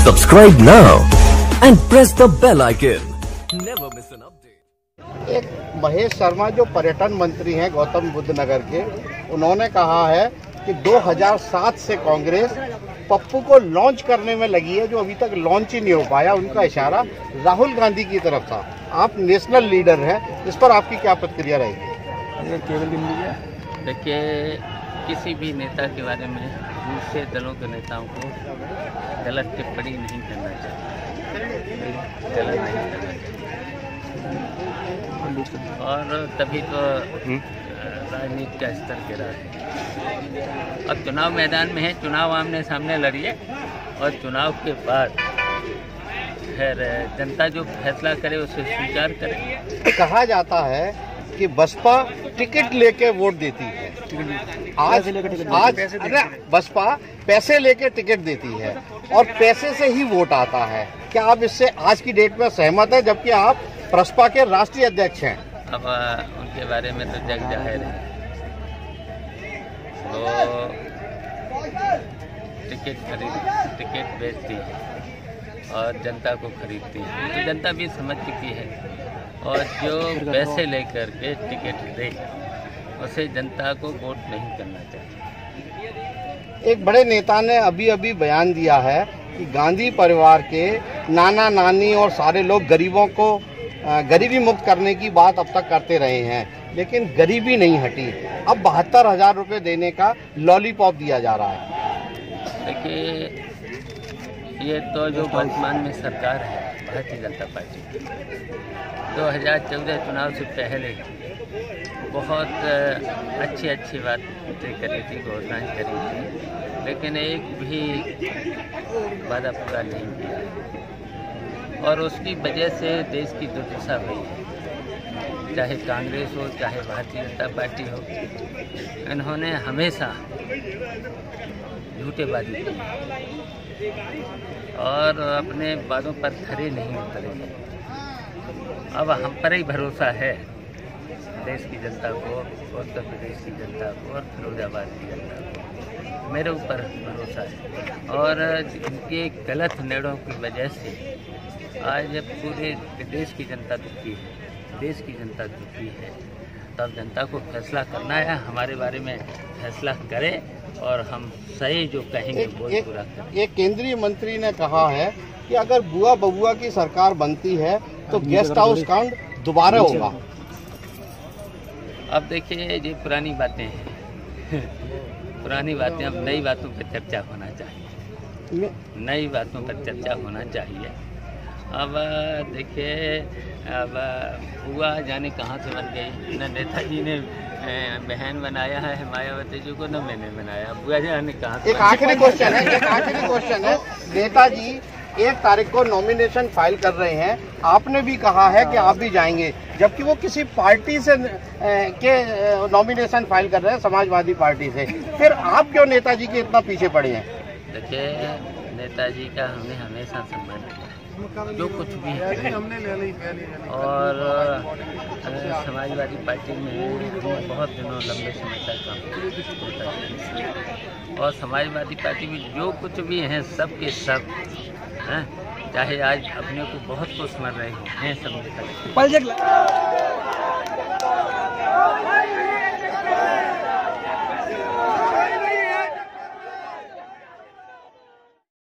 Subscribe now and press the bell icon. Never miss an update. एक महेश शर्मा जो पर्यटन मंत्री हैं गौतम बुद्ध नगर के, उन्होंने कहा है कि 2007 से कांग्रेस पप्पू को लॉन्च करने में लगी है, जो अभी तक लॉन्च ही नहीं हो पाया। उनका इशारा राहुल गांधी की तरफ था। आप नेशनल लीडर हैं, इस पर आपकी क्या प्रतिक्रिया रहेगी? देखिए, किसी भी नेता के बारे में दूसरे दलों के नेताओं को गलत टिप्पणी नहीं करना चाहिए, गलत नहीं करना चाहिए, और तभी तो राजनीति का स्तर गिरा है। अब चुनाव मैदान में है, चुनाव आमने सामने लड़िए और चुनाव के बाद फिर जनता जो फैसला करे उसे स्वीकार करे। कहा जाता है कि बसपा टिकट लेके वोट देती है। आज अरे बसपा पैसे लेके टिकट देती है और पैसे से ही वोट आता है। क्या आप इससे आज की डेट में सहमत है, जबकि आप प्रसपा के राष्ट्रीय अध्यक्ष हैं? अब उनके बारे में तो जग जाहिर है। तो टिकट बेचती है और जनता को खरीदती है, तो जनता भी समझ चुकी है। और जो पैसे लेकर के टिकट दे उसे जनता को वोट नहीं करना चाहिए। एक बड़े नेता ने अभी बयान दिया है कि गांधी परिवार के नाना नानी और सारे लोग गरीबों को गरीबी मुक्त करने की बात अब तक करते रहे हैं, लेकिन गरीबी नहीं हटी। अब 72,000 रुपये देने का लॉलीपॉप दिया जा रहा है। देखिए, ये तो जो वर्तमान में सरकार है भारतीय जनता पार्टी, 2014 चुनाव से पहले बहुत अच्छी बातें करी थी, घोषणाएं करी थी, लेकिन एक भी वादा पूरा नहीं किया और उसकी वजह से देश की दुर्दशा हुई है। चाहे कांग्रेस हो चाहे भारतीय जनता पार्टी हो, इन्होंने हमेशा झूठेबाजी की और अपने वादों पर खरे नहीं उतरे। अब हम पर ही भरोसा है, देश की जनता को, उत्तर प्रदेश की जनता को और फिरोजाबाद की जनता को मेरे ऊपर भरोसा है। और इनके गलत निर्णयों की वजह से आज पूरे देश की जनता दुखी है, देश की जनता दुखी है। तब जनता को फैसला करना है, हमारे बारे में फैसला करे और हम सही जो कहेंगे वो पूरा करें। एक केंद्रीय मंत्री ने कहा है कि अगर बुआ बबुआ की सरकार बनती है तो गेस्ट हाउस कांड दोबारा होगा। अब देखिए, ये पुरानी बातें हैं पुरानी बातें। अब नई बातों पर चर्चा होना चाहिए, नई बातों पर चर्चा होना चाहिए। अब देखिए, अब बुआ जाने कहाँ से बन गई, न नेताजी ने बहन बनाया है मायावती जी को, न मैंने बनाया। बुआ जाने कहाँ से? एक आखिरी क्वेश्चन है, नेताजी 1 तारीख को नॉमिनेशन फाइल कर रहे हैं, आपने भी कहा है कि आप भी जाएंगे, जबकि वो किसी पार्टी से के नॉमिनेशन फाइल कर रहे हैं, समाजवादी पार्टी से। फिर आप क्यों नेताजी के इतना पीछे पड़े हैं? देखिए, नेताजी का हमने हमेशा सम्मान किया, जो कुछ भी है। और समाजवादी पार्टी में बहुत दिनों लंबे समय तक काम किया और समाजवादी पार्टी में जो कुछ भी हैं सब के सब हैं, चाहे आज अपने को बहुत कुछ समझ रहे हैं सब।